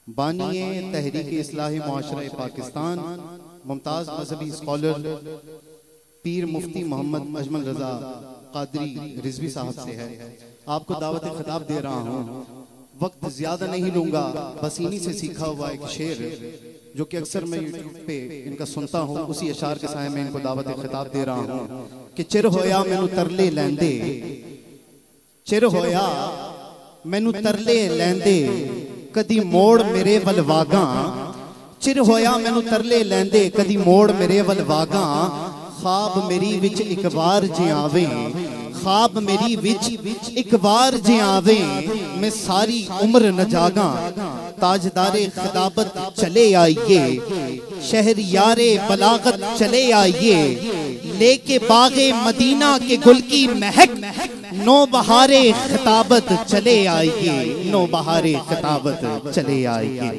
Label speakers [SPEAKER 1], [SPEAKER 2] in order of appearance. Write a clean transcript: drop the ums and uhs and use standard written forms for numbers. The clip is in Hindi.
[SPEAKER 1] बानिए तहरीक इस्लाही मुआशरा पाकिस्तान, मुमताज़ मजहबी स्कॉलर पीर मुफ्ती मोहम्मद अजमल रजा कादरी रिजवी साहब से है। आपको दावत खिताब दे रहा हूँ। वक्त ज्यादा नहीं लूंगा, बस इन्हीं से सीखा हुआ एक शेर जो कि अक्सर मैं यूट्यूब पे इनका सुनता हूँ, उसी अशार के साए में इनको दावत खिताब दे रहा हूँ कि चिर होया मैनू तरले लैंदे, चिर होया मैनू तरले लैंदे, कदी मोड़ मेरे वल वागा, चिर होया मैनू तरले लैंदे, कदी मोड़ मेरे वल वागा, ख्वाब मेरी विच एक बार जे आवे, ख्वाब मेरी विच एक बार जे आवे, मैं सारी उम्र न जागा, ताजदारे खिताबत चले आइए, शहरियारे बलागत चले आइए, लेके बागे मदीना के गुल की महक, नो बहारे खिताबत चले आइए, नो बहारे खिताबत चले आइए।